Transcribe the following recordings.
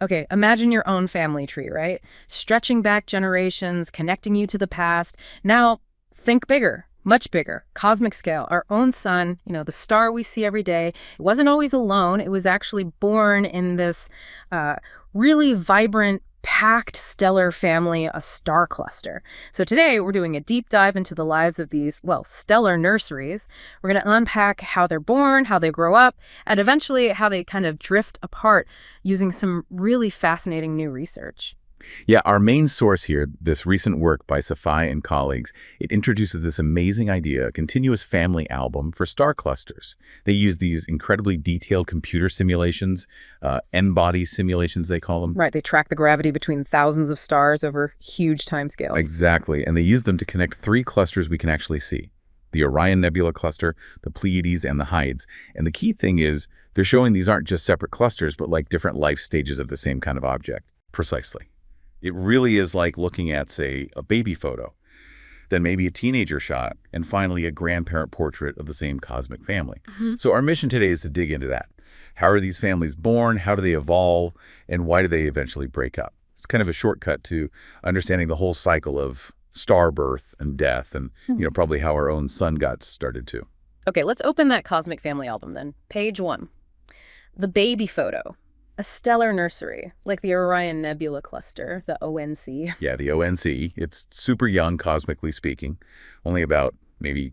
Okay, imagine your own family tree, right? Stretching back generations, connecting you to the past. Now, think bigger, much bigger, cosmic scale. Our own sun, the star we see every day, it wasn't always alone. It was actually born in this uh, really vibrant, packed stellar family, a star cluster. So today, we're doing a deep dive into the lives of these, well, stellar nurseries. We're going to unpack how they're born, how they grow up, and eventually how they kind of drift apart using some really fascinating new research. Yeah, our main source here, this recent work by Safai and colleagues, it introduces this amazing idea, a continuous family album for star clusters. They use these incredibly detailed computer simulations, N-body simulations, they call them. Right, they track the gravity between thousands of stars over huge timescales. Exactly, and they use them to connect three clusters we can actually see: the Orion Nebula cluster, the Pleiades, and the Hyades. And the key thing is, they're showing these aren't just separate clusters, but like different life stages of the same kind of object. Precisely. It really is like looking at, say, a baby photo, then maybe a teenager shot, and finally a grandparent portrait of the same cosmic family. So our mission today is to dig into that. How are these families born? How do they evolve? And why do they eventually break up? It's kind of a shortcut to understanding the whole cycle of star birth and death and, probably how our own sun got started too. Okay, let's open that cosmic family album then. Page 1. The baby photo. A stellar nursery, like the Orion Nebula cluster, the ONC. Yeah, the ONC. It's super young, cosmically speaking, only about maybe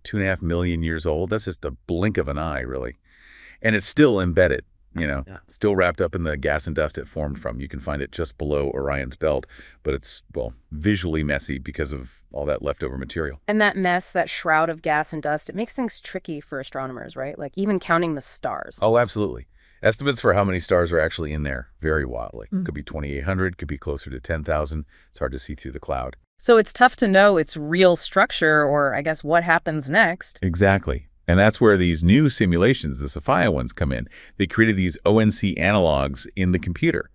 2.5 million years old. That's just a blink of an eye, really. And it's still embedded, Yeah. still wrapped up in the gas and dust it formed from. You can find it just below Orion's belt, but it's, well, visually messy because of all that leftover material. And that mess, that shroud of gas and dust, it makes things tricky for astronomers, right? Like even counting the stars. Oh, absolutely. Estimates for how many stars are actually in there vary wildly. Could be 2,800, could be closer to 10,000. It's hard to see through the cloud. So it's tough to know its real structure or, I guess, what happens next. Exactly. And that's where these new simulations, the Sophia ones, come in. They created these ONC analogs in the computer,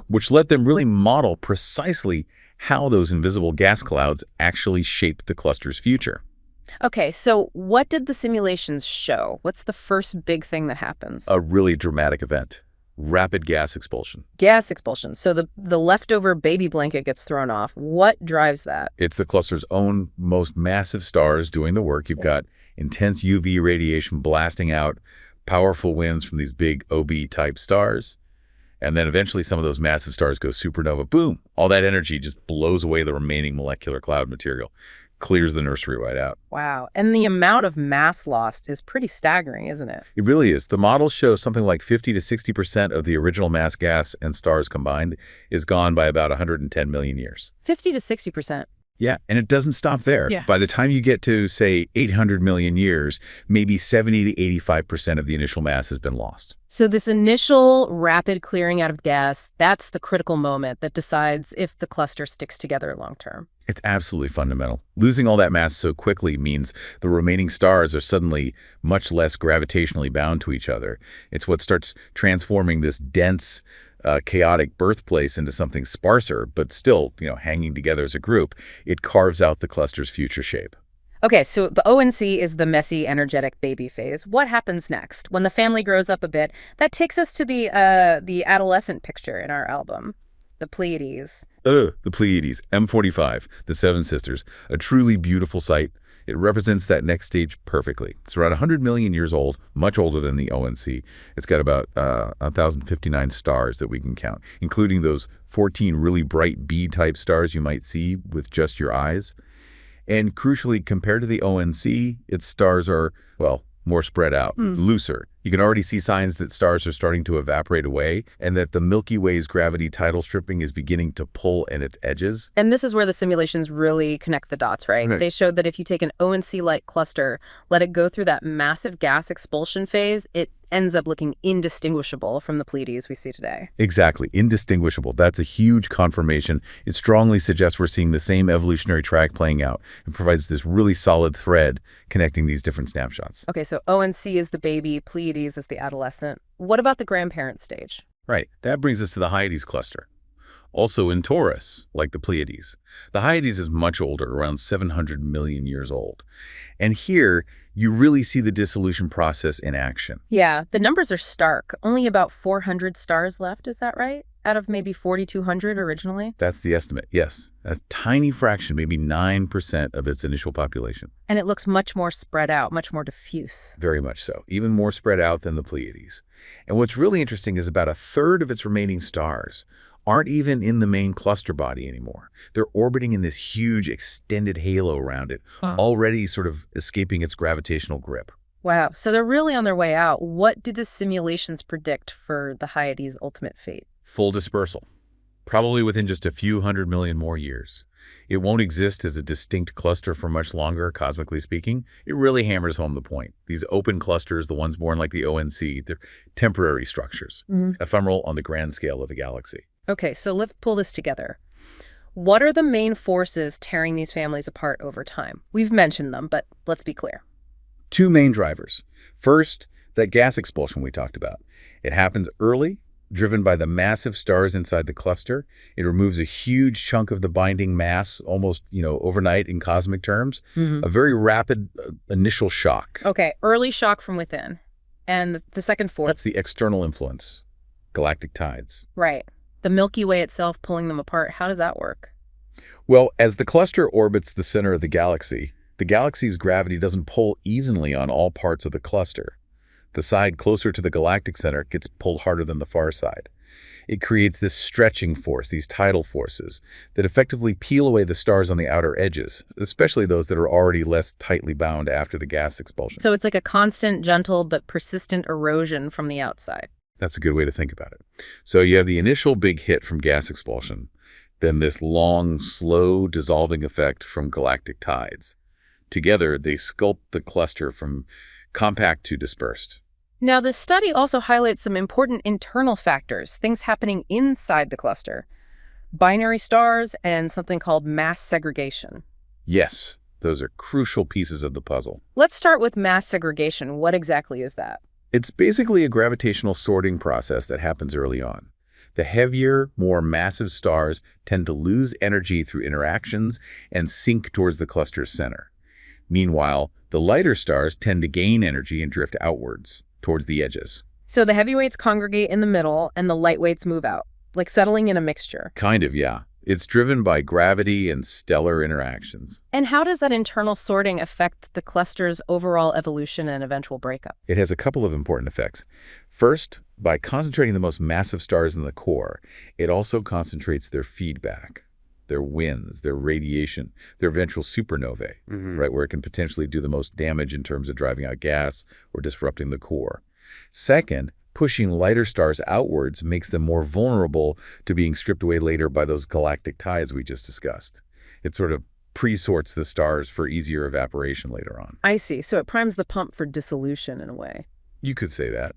which let them really model precisely how those invisible gas clouds actually shape the cluster's future. Okay, so what did the simulations show? What's the first big thing that happens? A really dramatic event: rapid gas expulsion. Gas expulsion. So the leftover baby blanket gets thrown off. What drives that? It's the cluster's own most massive stars doing the work. You've got intense UV radiation blasting out, powerful winds from these big OB-type stars. And then eventually some of those massive stars go supernova. Boom! All that energy just blows away the remaining molecular cloud material, clears the nursery right out. Wow. And the amount of mass lost is pretty staggering, isn't it? It really is. The models show something like 50 to 60% of the original mass gas and stars combined is gone by about 110 million years. 50 to 60%. Yeah, and it doesn't stop there. Yeah. By the time you get to, say, 800 million years, maybe 70 to 85% of the initial mass has been lost. So this initial rapid clearing out of gas, that's the critical moment that decides if the cluster sticks together long term. It's absolutely fundamental. Losing all that mass so quickly means the remaining stars are suddenly much less gravitationally bound to each other. It's what starts transforming this dense, chaotic birthplace into something sparser, but still, hanging together as a group. It carves out the cluster's future shape. Okay, so the ONC is the messy, energetic baby phase. What happens next? When the family grows up a bit, that takes us to the adolescent picture in our album, the Pleiades. The Pleiades, M45, the Seven Sisters, a truly beautiful sight. It represents that next stage perfectly. It's around 100 million years old, much older than the ONC. It's got about 1,059 stars that we can count, including those 14 really bright B-type stars you might see with just your eyes. And crucially, compared to the ONC, its stars are, well, more spread out, looser. You can already see signs that stars are starting to evaporate away and that the Milky Way's gravity tidal stripping is beginning to pull at its edges. And this is where the simulations really connect the dots, right? Right. They showed that if you take an ONC-like cluster, let it go through that massive gas expulsion phase, it ends up looking indistinguishable from the Pleiades we see today. Exactly. Indistinguishable. That's a huge confirmation. It strongly suggests we're seeing the same evolutionary track playing out and provides this really solid thread connecting these different snapshots. Okay, so ONC is the baby, Pleiades is the adolescent. What about the grandparent stage? Right. That brings us to the Hyades cluster. Also in Taurus, like the Pleiades. The Hyades is much older, around 700 million years old. And here, you really see the dissolution process in action. Yeah, the numbers are stark. Only about 400 stars left, is that right? Out of maybe 4,200 originally? That's the estimate, yes. A tiny fraction, maybe 9% of its initial population. And it looks much more spread out, much more diffuse. Very much so. Even more spread out than the Pleiades. And what's really interesting is about a third of its remaining stars aren't even in the main cluster body anymore. They're orbiting in this huge extended halo around it, already sort of escaping its gravitational grip. Wow, so they're really on their way out. What do the simulations predict for the Hyades' ultimate fate? Full dispersal, probably within just a few 100 million more years. It won't exist as a distinct cluster for much longer, cosmically speaking. It really hammers home the point. These open clusters, the ones born like the ONC, they're temporary structures, ephemeral on the grand scale of the galaxy. Okay, so let's pull this together. What are the main forces tearing these families apart over time? We've mentioned them, but let's be clear. Two main drivers. First, that gas expulsion we talked about. It happens early, driven by the massive stars inside the cluster. It removes a huge chunk of the binding mass, almost, overnight in cosmic terms. A very rapid initial shock. Okay, early shock from within. And the second force? That's the external influence, galactic tides. Right. The Milky Way itself pulling them apart, how does that work? Well, as the cluster orbits the center of the galaxy's gravity doesn't pull evenly on all parts of the cluster. The side closer to the galactic center gets pulled harder than the far side. It creates this stretching force, these tidal forces, that effectively peel away the stars on the outer edges, especially those that are already less tightly bound after the gas expulsion. So it's like a constant, gentle, but persistent erosion from the outside. That's a good way to think about it. So you have the initial big hit from gas expulsion, then this long, slow dissolving effect from galactic tides. Together, they sculpt the cluster from compact to dispersed. Now, this study also highlights some important internal factors, things happening inside the cluster. Binary stars and something called mass segregation. Yes, those are crucial pieces of the puzzle. Let's start with mass segregation. What exactly is that? It's basically a gravitational sorting process that happens early on. The heavier, more massive stars tend to lose energy through interactions and sink towards the cluster's center. Meanwhile, the lighter stars tend to gain energy and drift outwards, towards the edges. So the heavyweights congregate in the middle and the lightweights move out, like settling in a mixture. Kind of, yeah. It's driven by gravity and stellar interactions. And how does that internal sorting affect the cluster's overall evolution and eventual breakup? It has a couple of important effects. First, by concentrating the most massive stars in the core, it also concentrates their feedback, their winds, their radiation, their eventual supernovae, right, where it can potentially do the most damage in terms of driving out gas or disrupting the core. Second, pushing lighter stars outwards makes them more vulnerable to being stripped away later by those galactic tides we just discussed. It sort of pre-sorts the stars for easier evaporation later on. I see. So it primes the pump for dissolution in a way. You could say that.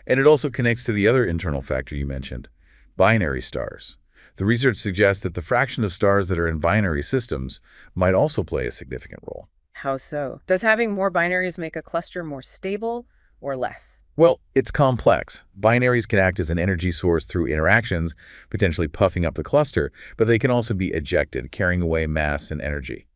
And it also connects to the other internal factor you mentioned, binary stars. The research suggests that the fraction of stars that are in binary systems might also play a significant role. How so? Does having more binaries make a cluster more stable or less? Well, it's complex. Binaries can act as an energy source through interactions, potentially puffing up the cluster, but they can also be ejected, carrying away mass and energy.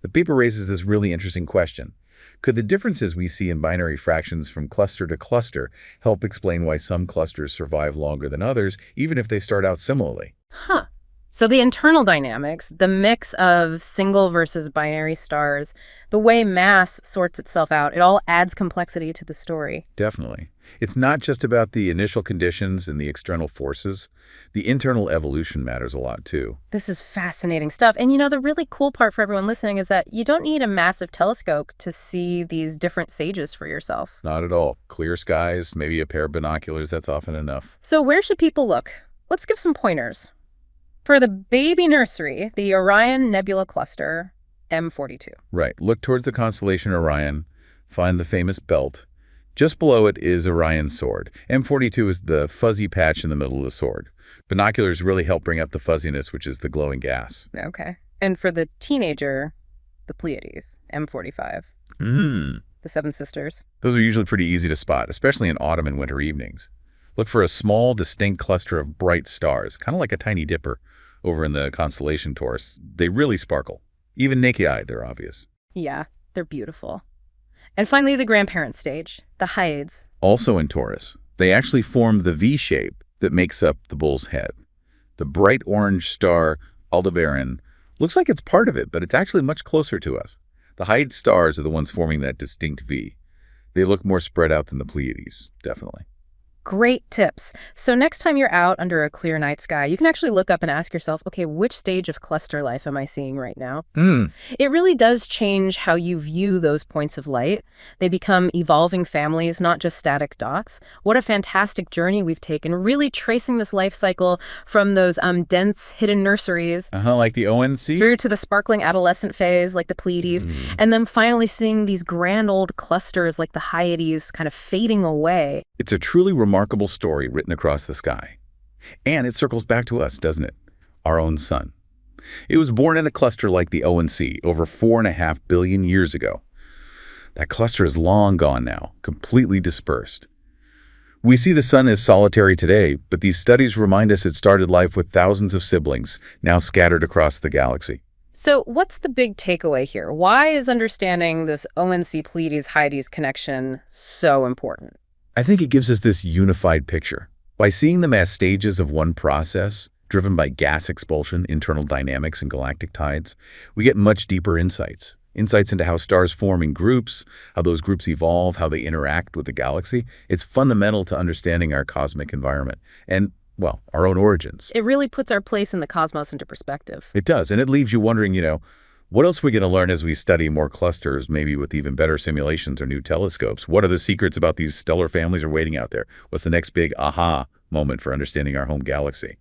The paper raises this really interesting question. Could the differences we see in binary fractions from cluster to cluster help explain why some clusters survive longer than others, even if they start out similarly? Huh. So the internal dynamics, the mix of single versus binary stars, the way mass sorts itself out, it all adds complexity to the story. Definitely. It's not just about the initial conditions and the external forces. The internal evolution matters a lot, too. This is fascinating stuff. And the really cool part for everyone listening is that you don't need a massive telescope to see these different stages for yourself. Not at all. Clear skies, maybe a pair of binoculars, that's often enough. So where should people look? Let's give some pointers. For the baby nursery, the Orion Nebula Cluster, M42. Right. Look towards the constellation Orion, find the famous belt. Just below it is Orion's sword. M42 is the fuzzy patch in the middle of the sword. Binoculars really help bring up the fuzziness, which is the glowing gas. Okay. And for the teenager, the Pleiades, M45. The Seven Sisters. Those are usually pretty easy to spot, especially in autumn and winter evenings. Look for a small, distinct cluster of bright stars, kind of like a tiny dipper over in the constellation Taurus. They really sparkle. Even naked eye, they're obvious. Yeah, they're beautiful. And finally, the grandparent stage, the Hyades. Also in Taurus, they actually form the V shape that makes up the bull's head. The bright orange star Aldebaran looks like it's part of it, but it's actually much closer to us. The Hyade stars are the ones forming that distinct V. They look more spread out than the Pleiades, definitely. Great tips. So next time you're out under a clear night sky, you can actually look up and ask yourself, okay, which stage of cluster life am I seeing right now? It really does change how you view those points of light. They become evolving families, not just static dots. What a fantastic journey we've taken, really tracing this life cycle from those dense hidden nurseries Like the ONC? through to the sparkling adolescent phase like the Pleiades, and then finally seeing these grand old clusters like the Hyades kind of fading away. It's a truly remarkable story written across the sky. And it circles back to us, doesn't it? Our own sun. It was born in a cluster like the ONC over 4.5 billion years ago. That cluster is long gone now, completely dispersed. We see the sun as solitary today, but these studies remind us it started life with thousands of siblings, now scattered across the galaxy. So what's the big takeaway here? Why is understanding this ONC-Pleiades-Hyades connection so important? I think it gives us this unified picture. By seeing them as stages of one process, driven by gas expulsion, internal dynamics, and galactic tides, we get much deeper insights. Insights into how stars form in groups, how those groups evolve, how they interact with the galaxy. It's fundamental to understanding our cosmic environment and, well, our own origins. It really puts our place in the cosmos into perspective. It does, and it leaves you wondering, what else are we going to learn as we study more clusters, maybe with even better simulations or new telescopes? What are the secrets about these stellar families are waiting out there? What's the next big aha moment for understanding our home galaxy?